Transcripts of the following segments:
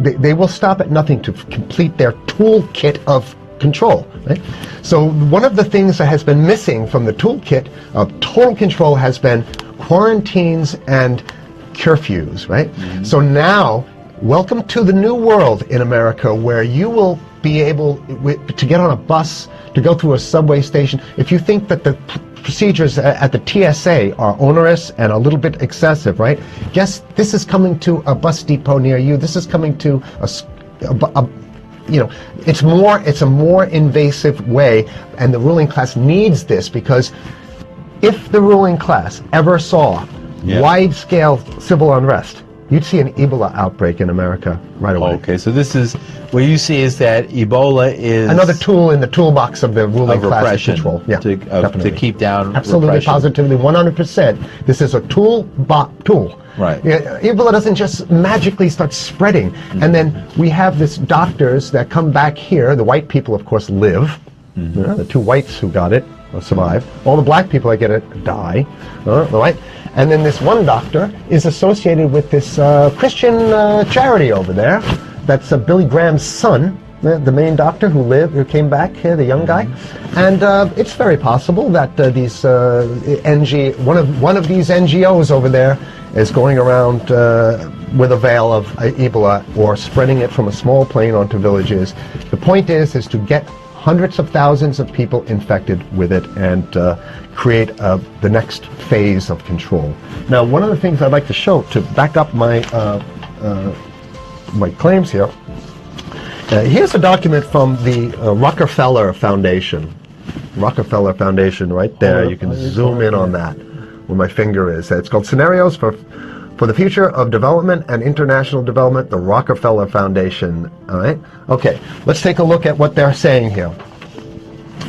they will stop at nothing to complete their toolkit of control, right? So one of the things that has been missing from the toolkit of total control has been quarantines and curfews, right? So now, welcome to the new world in America, where you will be able to get on a bus, to go through a subway station. If you think that the procedures at the TSA are onerous and a little bit excessive, right? Guess this is coming to a bus depot near you. This is coming to it's a more invasive way, and the ruling class needs this, because if the ruling class ever saw wide-scale civil unrest, you'd see an Ebola outbreak in America right away. Okay, so this is what you see, is that Ebola is another tool in the toolbox of the ruling class control. Yeah, to keep down absolutely, repression. positively, 100%. This is a tool. Right. Ebola doesn't just magically start spreading. And then we have this doctors that come back here. The white people, of course, live. The two whites who got it survive. All the black people that get it die. Right? And then this one doctor is associated with this Christian charity over there. That's Billy Graham's son, the main doctor who came back here, the young guy. And it's very possible that these one of these NGOs over there is going around with a veil of Ebola, or spreading it from a small plane onto villages. The point is to get hundreds of thousands of people infected with it and create the next phase of control. Now, one of the things I'd like to show to back up my my claims here. Here's a document from the Rockefeller Foundation. Rockefeller Foundation, right there. You can zoom in on that, where my finger is. It's called Scenarios for the Future of Development and International Development, the Rockefeller Foundation. All right? Okay, let's take a look at what they're saying here.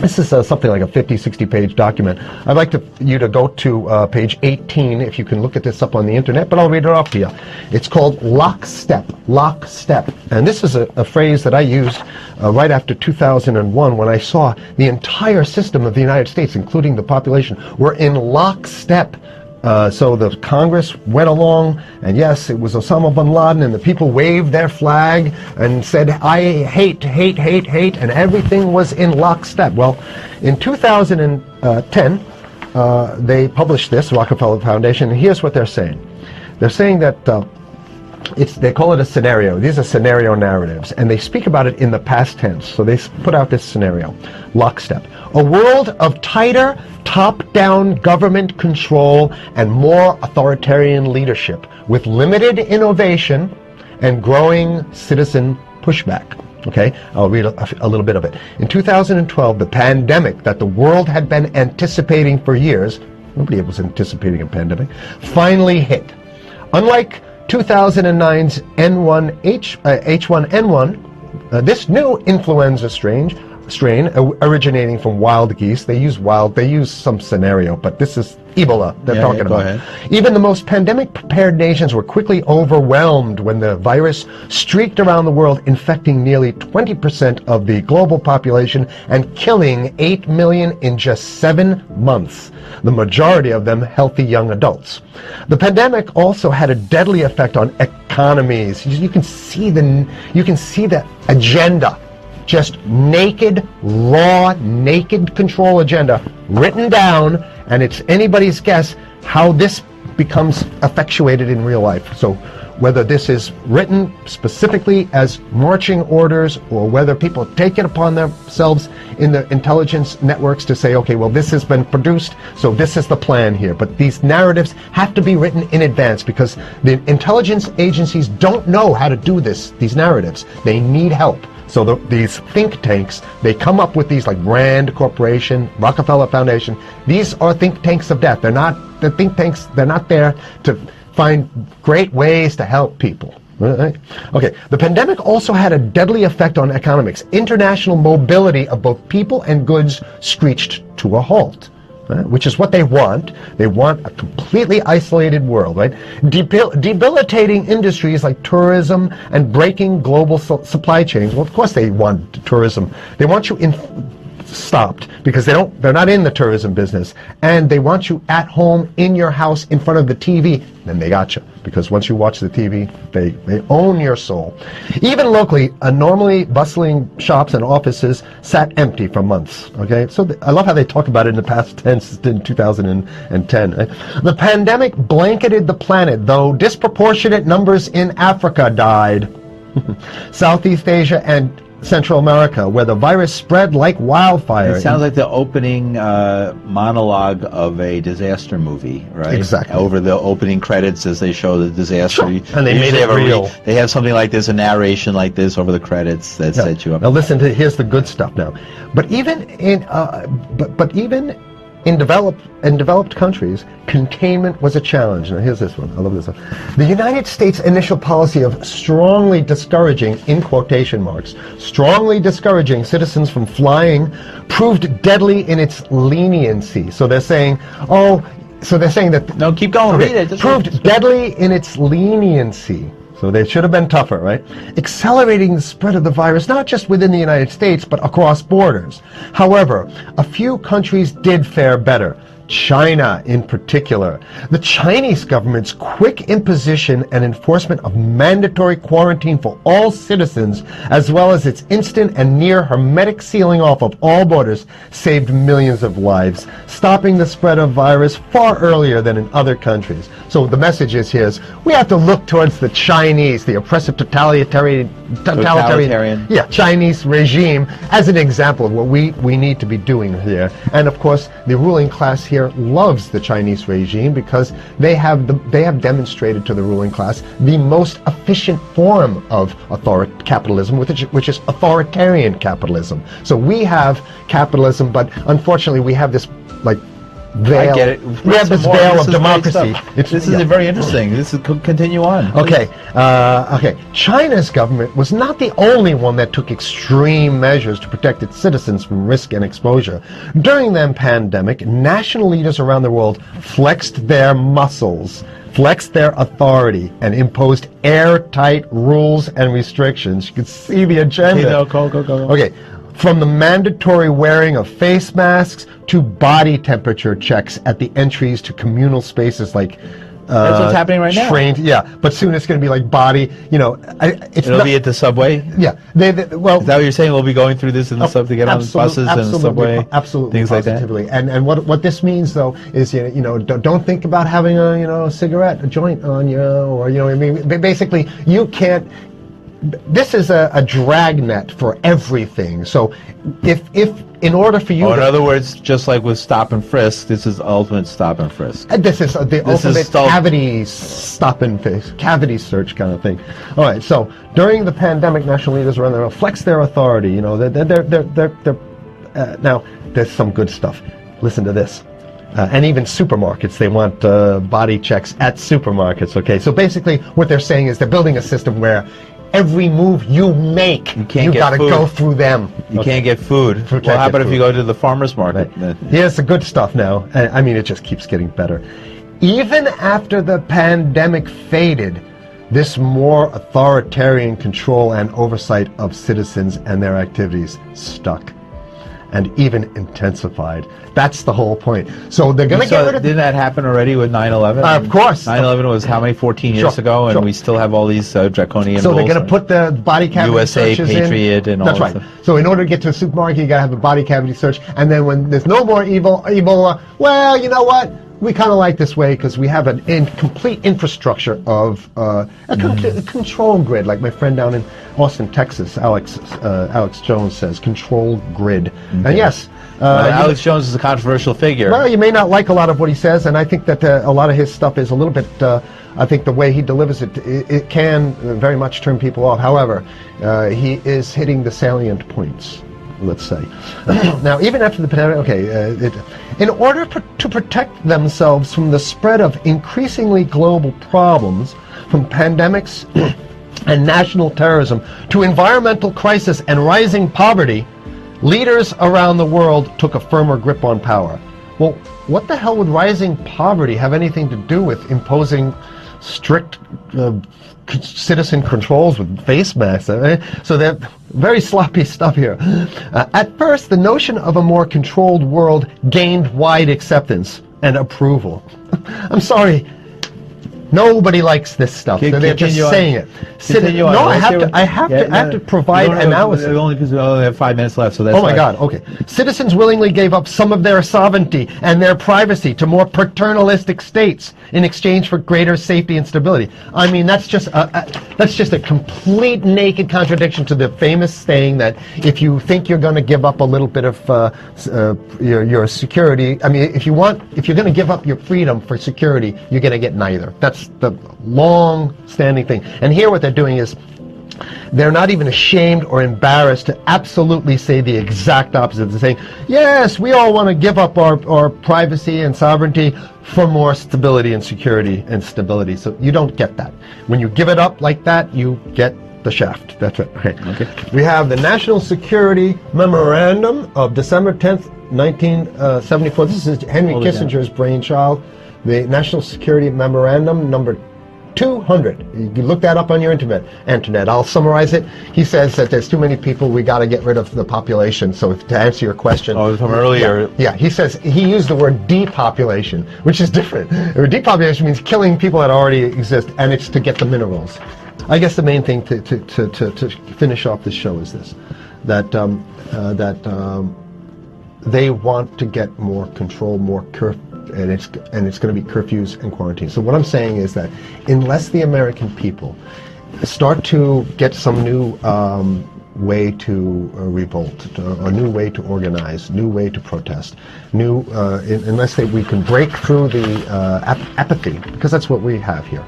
This is something like a 50, 60-page document. I'd like you to go to page 18, if you can look at this up on the internet, but I'll read it off to you. It's called lockstep, lockstep. And this is a phrase that I used right after 2001, when I saw the entire system of the United States, including the population, were in lockstep. So the Congress went along, and yes, it was Osama bin Laden, and the people waved their flag and said, I hate, hate, hate, hate, and everything was in lockstep. Well, in 2010, they published this, Rockefeller Foundation, and here's what they're saying. They're saying that they call it a scenario. These are scenario narratives, and they speak about it in the past tense. So they put out this scenario, lockstep. A world of tighter, top-down government control and more authoritarian leadership, with limited innovation and growing citizen pushback. Okay, I'll read a little bit of it. In 2012, the pandemic that the world had been anticipating for years, nobody was anticipating a pandemic, finally hit. Unlike 2009's H1N1, this new influenza strain originating from wild geese. They use some scenario, but this is Ebola they're talking about. Ahead. Even the most pandemic-prepared nations were quickly overwhelmed when the virus streaked around the world, infecting nearly 20% of the global population and killing 8 million in just 7 months, the majority of them healthy young adults. The pandemic also had a deadly effect on economies. You can see the agenda. Just naked, raw, naked control agenda written down, and it's anybody's guess how this becomes effectuated in real life. So whether this is written specifically as marching orders, or whether people take it upon themselves in the intelligence networks to say, okay, well, this has been produced, so this is the plan here. But these narratives have to be written in advance, because the intelligence agencies don't know how to do these narratives. They need help. So these think tanks, they come up with these, like Rand Corporation, Rockefeller Foundation. These are think tanks of death. They're not the think tanks. They're not there to find great ways to help people. Right? Okay. The pandemic also had a deadly effect on economics. International mobility of both people and goods screeched to a halt. Which is what they want. They want a completely isolated world, right? Debilitating industries like tourism and breaking global supply chains. Well, of course they want tourism. They want you stopped because they're not in the tourism business, and they want you at home in your house in front of the TV. Then they got you, because once you watch the TV, they own your soul. Even locally, normally bustling shops and offices sat empty for months. Okay, so I love how they talk about it in the past tense in 2010. Right? The pandemic blanketed the planet, though disproportionate numbers in Africa died. Southeast Asia and Central America, where the virus spread like wildfire. It sounds like the opening monologue of a disaster movie, right? Exactly. Over the opening credits as they show the disaster. Sure. And they made it real. They have something like this, a narration like this over the credits that set you up. Now listen to, here's the good stuff now. But even in in developed countries, containment was a challenge. Now here's this one. I love this one. The United States' initial policy of strongly discouraging, in quotation marks, strongly discouraging citizens from flying proved deadly in its leniency. So they're saying, that... No, keep going. Okay, Read it. proved deadly in its leniency. So they should have been tougher, right? Accelerating the spread of the virus, not just within the United States, but across borders. However, a few countries did fare better. China in particular. The Chinese government's quick imposition and enforcement of mandatory quarantine for all citizens, as well as its instant and near hermetic sealing off of all borders, saved millions of lives, stopping the spread of virus far earlier than in other countries. So the message is here is we have to look towards the Chinese, the oppressive totalitarian Chinese regime as an example of what we need to be doing here. And of course, the ruling class here loves the Chinese regime because they have demonstrated to the ruling class the most efficient form of capitalism, which is authoritarian capitalism. So we have capitalism, but unfortunately we have this veil. I get it. We have this veil of democracy. This is very interesting. This is continue on. Okay. China's government was not the only one that took extreme measures to protect its citizens from risk and exposure. During the pandemic, national leaders around the world flexed their muscles, flexed their authority, and imposed airtight rules and restrictions. You can see the agenda. Okay, go. Okay. From the mandatory wearing of face masks to body temperature checks at the entries to communal spaces like that's what's happening right now. Yeah, but soon it's going to be like body. It'll be at the subway. Yeah, well, is that what you're saying? We'll be going through this in the subway, to get on the buses and the subway, absolutely, things positively. like that. And what this means though is don't think about having a cigarette, a joint on you, or basically you can't. This is a dragnet for everything. So if in order for you in other words, just like with stop and frisk, this is ultimate stop and frisk. This is the ultimate cavity search kind of thing. All right, so during the pandemic, national leaders around the world flex their authority. Now there's some good stuff. Listen to this. And even supermarkets, they want body checks at supermarkets. Okay, so basically what they're saying is they're building a system where every move you make, you got to go through them. You can't get food. What happens if you go to the farmer's market? Right. Here's the good stuff now. I mean, it just keeps getting better. Even after the pandemic faded, this more authoritarian control and oversight of citizens and their activities stuck and even intensified. That's the whole point. So they're going to get rid of... Didn't that happen already with 9/11? Of course. 9/11 was how many, 14 years ago, and we still have all these draconian So rules. they're going to put the body cavity USA searches Patriot in. and all That's right. stuff. So in order to get to a supermarket, you got to have a body cavity search, and then when there's no more Ebola, well, you know what? We kind of like this way because we have a complete infrastructure of a control grid, like my friend down in Austin, Texas, Alex Jones says, control grid. Mm-hmm. And yes, Alex Jones is a controversial figure. Well, you may not like a lot of what he says, and I think that a lot of his stuff is a little bit. I think the way he delivers it can very much turn people off. However, he is hitting the salient points, let's say. Now, even after the pandemic, in order to protect themselves from the spread of increasingly global problems, from pandemics and national terrorism to environmental crisis and rising poverty, leaders around the world took a firmer grip on power. Well, what the hell would rising poverty have anything to do with imposing strict citizen controls with face masks. So they're very sloppy stuff here. At first, the notion of a more controlled world gained wide acceptance and approval. I'm sorry. Nobody likes this stuff. So they're just saying it. No, I have to provide analysis. Only because we only have 5 minutes left, so that's Oh my God, okay. Citizens willingly gave up some of their sovereignty and their privacy to more paternalistic states in exchange for greater safety and stability. I mean, that's just a complete naked contradiction to the famous saying that if you think you're going to give up a little bit of your security, I mean, if you're going to give up your freedom for security, you're going to get neither. That's the long-standing thing. And here what they're doing is they're not even ashamed or embarrassed to absolutely say the exact opposite. They're saying, yes, we all want to give up our privacy and sovereignty for more stability and security and stability. So you don't get that. When you give it up like that, you get the shaft. That's it. Okay. We have the National Security Memorandum of December 10th, 1974. This is Henry Kissinger's brainchild. The National Security Memorandum number 200. You can look that up on your internet. I'll summarize it. He says that there's too many people, we got to get rid of the population. So to answer your question. Oh, from earlier. Yeah, he says, he used the word depopulation, which is different. Depopulation means killing people that already exist, and it's to get the minerals. I guess the main thing to finish off this show is this, that they want to get more control, more and it's going to be curfews and quarantines. So what I'm saying is that unless the American people start to get some new way to revolt, a new way to organize, new way to protest, unless we can break through the apathy, because that's what we have here,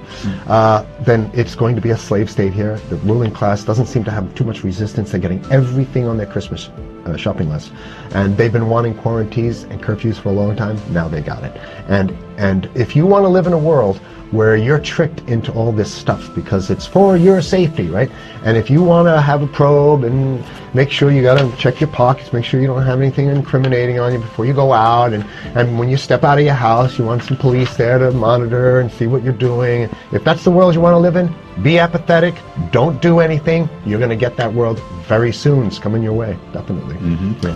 then it's going to be a slave state here. The ruling class doesn't seem to have too much resistance. They're getting everything on their Christmas shopping list, and they've been wanting quarantines and curfews for a long time. Now they got it. And if you want to live in a world where you're tricked into all this stuff because it's for your safety, right? And if you want to have a probe and make sure you got to check your pockets, make sure you don't have anything incriminating on you before you go out, and when you step out of your house, you want some police there to monitor and see what you're doing. If that's the world you want to live in, be apathetic, don't do anything. You're going to get that world very soon. It's coming your way, definitely. Mm-hmm. Yeah.